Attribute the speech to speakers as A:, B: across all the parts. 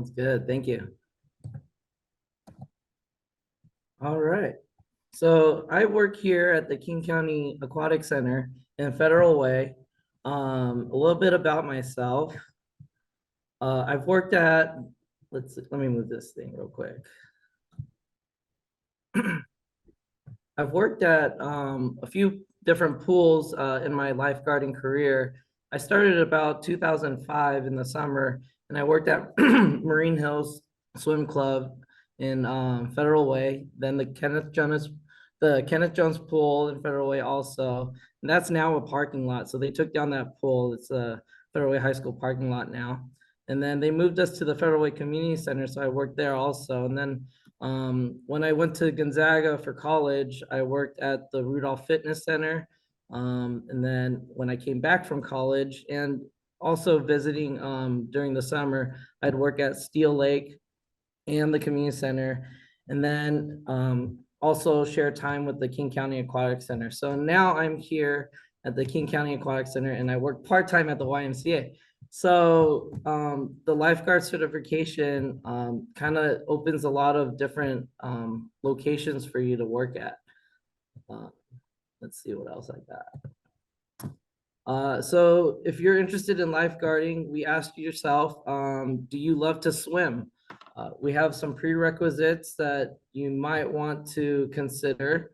A: Sounds good. Thank you. All right. So I work here at the King County Aquatic Center in Federal Way. A little bit about myself. I've worked at, let me move this thing real quick. I've worked at a few different pools in my lifeguarding career. I started about 2005 in the summer, and I worked at Marine Hills Swim Club in Federal Way, then the Kenneth Jones pool in Federal Way also, and that's now a parking lot. So they took down that pool. It's a Federal Way High School parking lot now. And then they moved us to the Federal Way Community Center, so I worked there also. And then when I went to Gonzaga for college, I worked at the Rudolph Fitness Center. And then when I came back from college and also visiting during the summer, I'd work at Steel Lake and the community center, and then also share time with the King County Aquatic Center. So now I'm here at the King County Aquatic Center, and I work part-time at the YMCA. So the lifeguard certification kind of opens a lot of different locations for you to work at. Let's see what else I got. So if you're interested in lifeguarding, we asked yourself, do you love to swim? We have some prerequisites that you might want to consider.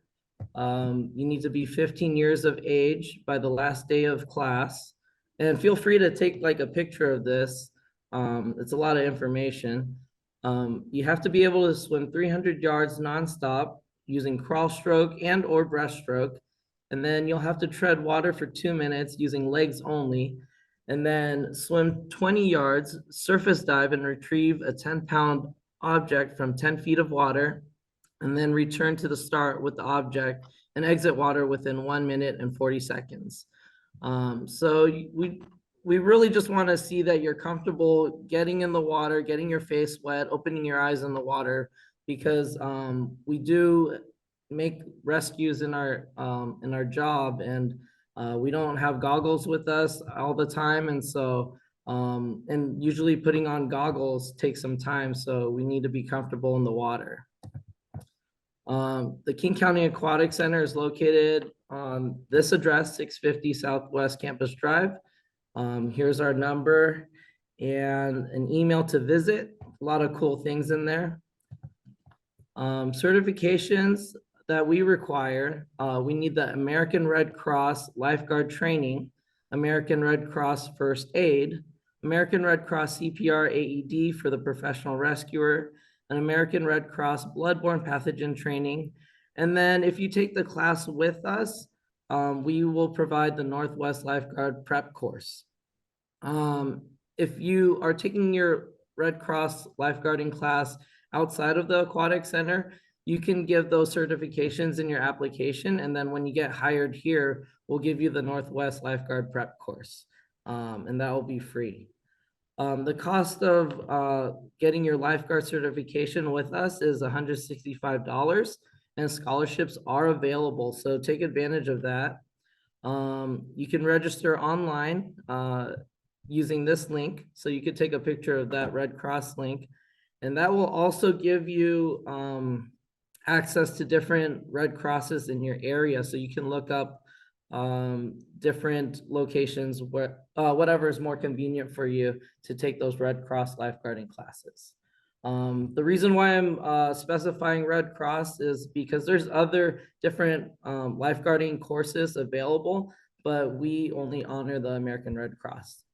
A: You need to be 15 years of age by the last day of class. And feel free to take like a picture of this. It's a lot of information. You have to be able to swim 300 yards nonstop using crawl stroke and or breaststroke. And then you'll have to tread water for 2 minutes using legs only. And then swim 20 yards, surface dive and retrieve a 10-pound object from 10 feet of water. And then return to the start with the object and exit water within 1 minute and 40 seconds. So we really just want to see that you're comfortable getting in the water, getting your face wet, opening your eyes in the water, because we do make rescues in our job, and we don't have goggles with us all the time, and so and usually putting on goggles takes some time, so we need to be comfortable in the water. The King County Aquatic Center is located on this address, 650 Southwest Campus Drive. Here's our number and an email to visit. A lot of cool things in there. Certifications that we require, we need the American Red Cross Lifeguard Training, American Red Cross First Aid, American Red Cross CPR AED for the professional rescuer, an American Red Cross bloodborne pathogen training. And then if you take the class with us, we will provide the Northwest Lifeguard Prep course. If you are taking your Red Cross lifeguarding class outside of the Aquatic Center, you can give those certifications in your application. And then when you get hired here, we'll give you the Northwest Lifeguard Prep course, and that will be free. The cost of getting your lifeguard certification with us is $165, and scholarships are available, so take advantage of that. You can register online using this link, so you could take a picture of that Red Cross link, and that will also give you access to different Red Crosses in your area, so you can look up different locations where whatever is more convenient for you to take those Red Cross lifeguarding classes. The reason why I'm specifying Red Cross is because there's other different lifeguarding courses available, but we only honor the American Red Cross.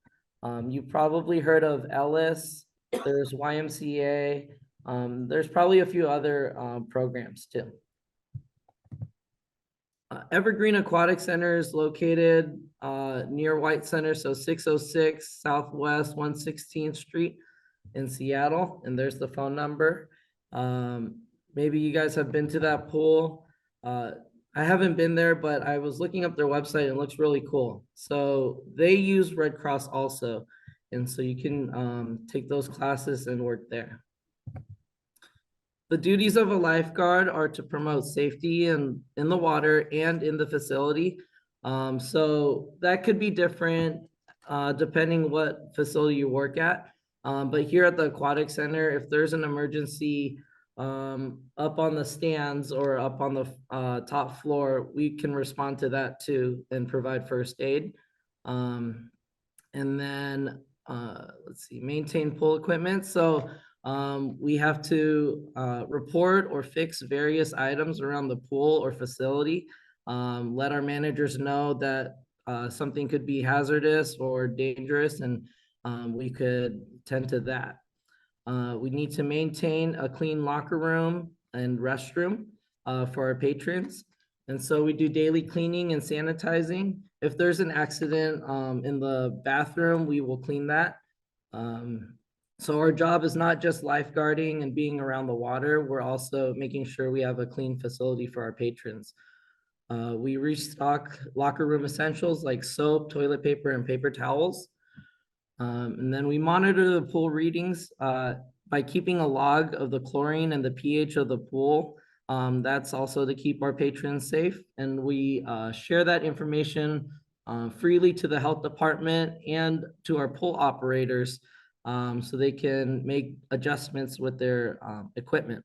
A: You probably heard of Ellis, there's YMCA, there's probably a few other programs too. Evergreen Aquatic Center is located near White Center, so 606 Southwest 116th Street in Seattle, and there's the phone number. Maybe you guys have been to that pool. I haven't been there, but I was looking up their website and it looks really cool. So they use Red Cross also, and so you can take those classes and work there. The duties of a lifeguard are to promote safety in the water and in the facility. So that could be different depending what facility you work at. But here at the Aquatic Center, if there's an emergency up on the stands or up on the top floor, we can respond to that too and provide first aid. And then let's see, maintain pool equipment. So we have to report or fix various items around the pool or facility. Let our managers know that something could be hazardous or dangerous, and we could tend to that. We need to maintain a clean locker room and restroom for our patrons. And so we do daily cleaning and sanitizing. If there's an accident in the bathroom, we will clean that. So our job is not just lifeguarding and being around the water. We're also making sure we have a clean facility for our patrons. We restock locker room essentials like soap, toilet paper, and paper towels. And then we monitor the pool readings by keeping a log of the chlorine and the pH of the pool. That's also to keep our patrons safe. And we share that information freely to the health department and to our pool operators so they can make adjustments with their equipment.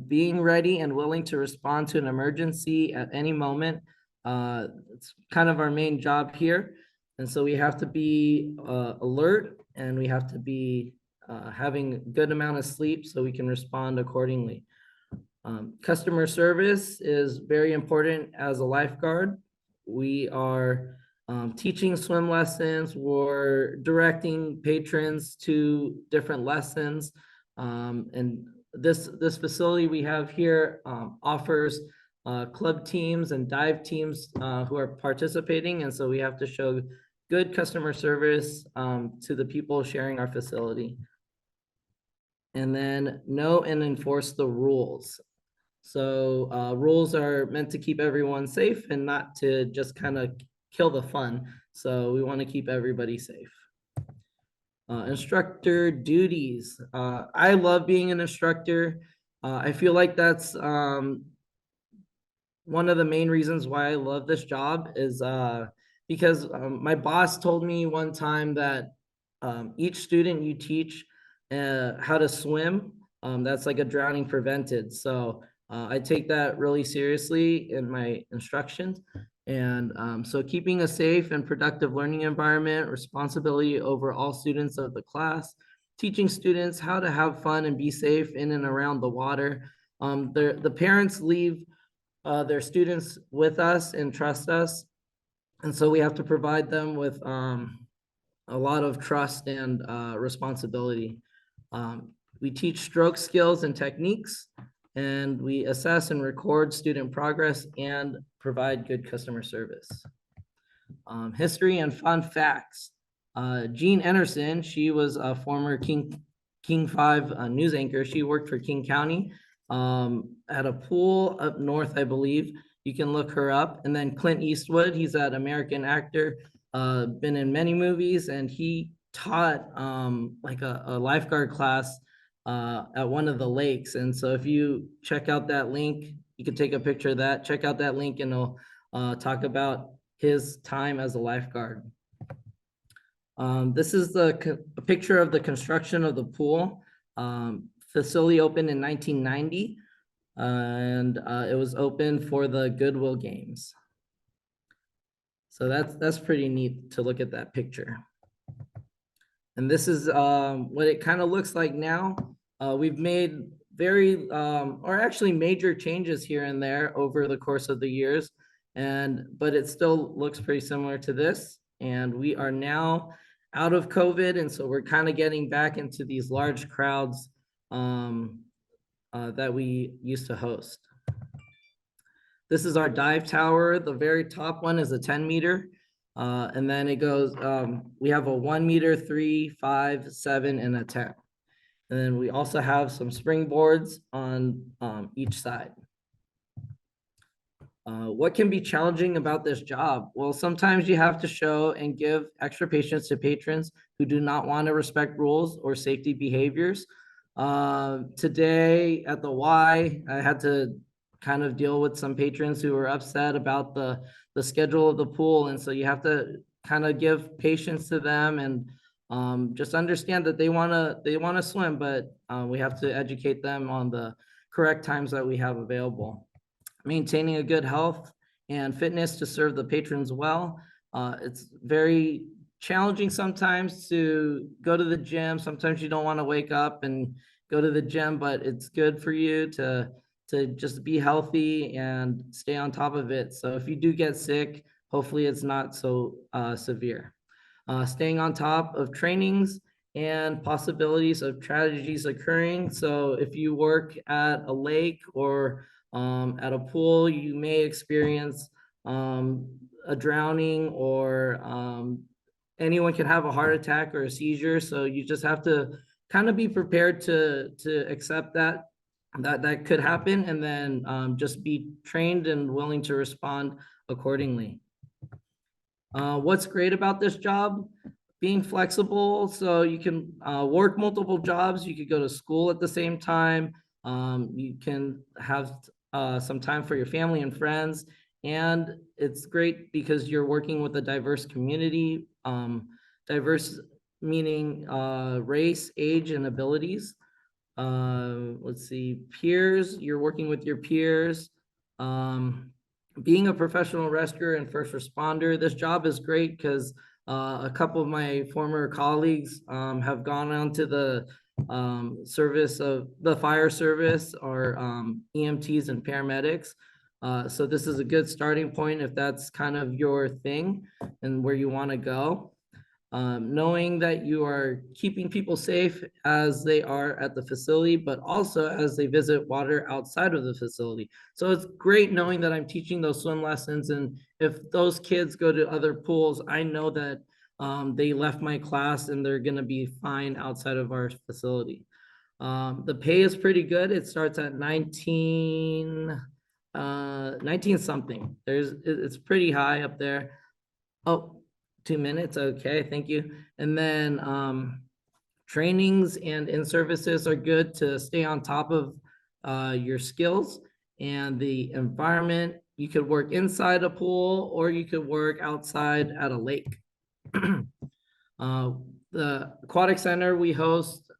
A: Being ready and willing to respond to an emergency at any moment. It's kind of our main job here. And so we have to be alert, and we have to be having a good amount of sleep so we can respond accordingly. Customer service is very important as a lifeguard. We are teaching swim lessons, we're directing patrons to different lessons. And this facility we have here offers club teams and dive teams who are participating. And so we have to show good customer service to the people sharing our facility. And then know and enforce the rules. So rules are meant to keep everyone safe and not to just kind of kill the fun. So we want to keep everybody safe. Instructor duties. I love being an instructor. I feel like that's one of the main reasons why I love this job is because my boss told me one time that each student you teach how to swim, that's like a drowning prevented. So I take that really seriously in my instructions. And so keeping a safe and productive learning environment, responsibility over all students of the class, teaching students how to have fun and be safe in and around the water. The parents leave their students with us and trust us. And so we have to provide them with a lot of trust and responsibility. We teach stroke skills and techniques, and we assess and record student progress and provide good customer service. History and fun facts. Jean Anderson, she was a former King 5 news anchor. She worked for King County at a pool up north, I believe. You can look her up. And then Clint Eastwood, he's an American actor, been in many movies, and he taught like a lifeguard class at one of the lakes. And so if you check out that link, you can take a picture of that, check out that link, and it'll talk about his time as a lifeguard. This is a picture of the construction of the pool. Facility opened in 1990. And it was open for the Goodwill games. So that's pretty neat to look at that picture. And this is what it kind of looks like now. We've made or actually major changes here and there over the course of the years, but it still looks pretty similar to this. And we are now out of COVID, and so we're kind of getting back into these large crowds that we used to host. This is our dive tower. The very top one is a 10 meter. And then it goes, we have a 1 meter, 3, 5, 7, and a 10. And then we also have some springboards on each side. What can be challenging about this job? Well, sometimes you have to show and give extra patience to patrons who do not want to respect rules or safety behaviors. Today at the Y, I had to kind of deal with some patrons who were upset about the schedule of the pool. And so you have to kind of give patience to them and Just understand that they want to swim, but we have to educate them on the correct times that we have available. Maintaining a good health and fitness to serve the patrons well. It's very challenging sometimes to go to the gym. Sometimes you don't want to wake up and go to the gym, but it's good for you to just be healthy and stay on top of it. So if you do get sick, hopefully it's not so severe. Staying on top of trainings and possibilities of tragedies occurring. So if you work at a lake or at a pool, you may experience a drowning, or anyone can have a heart attack or a seizure. So you just have to kind of be prepared to accept that could happen, and then just be trained and willing to respond accordingly. What's great about this job? Being flexible, so you can work multiple jobs. You could go to school at the same time. You can have some time for your family and friends. And it's great because you're working with a diverse community, diverse meaning race, age, and abilities. Let's see, peers, you're working with your peers. Being a professional rescuer and first responder, this job is great because a couple of my former colleagues have gone on to the service of the fire service, or EMTs and paramedics. So this is a good starting point if that's kind of your thing and where you want to go. Knowing that you are keeping people safe as they are at the facility, but also as they visit water outside of the facility. So it's great knowing that I'm teaching those swim lessons. And if those kids go to other pools, I know that they left my class and they're going to be fine outside of our facility. The pay is pretty good. It starts at 19 something. It's pretty high up there. Oh, 2 minutes. Okay, thank you. And then trainings and in-services are good to stay on top of your skills and the environment. You could work inside a pool or you could work outside at a lake. The Aquatic Center, we host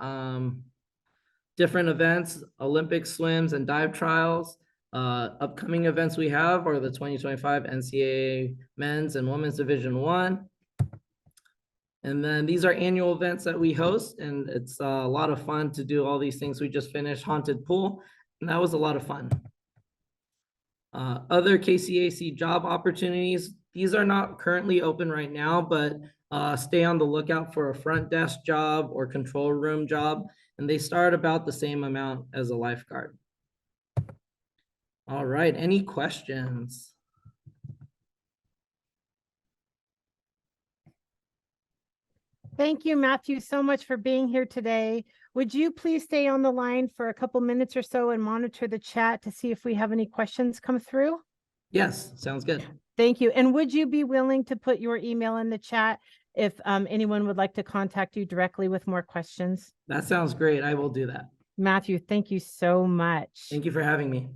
A: different events, Olympic swims and dive trials. Upcoming events we have are the 2025 NCAA Men's and Women's Division I. And then these are annual events that we host, and it's a lot of fun to do all these things. We just finished Haunted Pool, and that was a lot of fun. Other KCAC job opportunities, these are not currently open right now, but stay on the lookout for a front desk job or control room job, and they start about the same amount as a lifeguard. All right, any questions?
B: Thank you, Matthew, so much for being here today. Would you please stay on the line for a couple minutes or so and monitor the chat to see if we have any questions come through?
A: Yes, sounds good.
B: Thank you. And would you be willing to put your email in the chat if anyone would like to contact you directly with more questions?
A: That sounds great. I will do that.
B: Matthew, thank you so much.
A: Thank you for having me.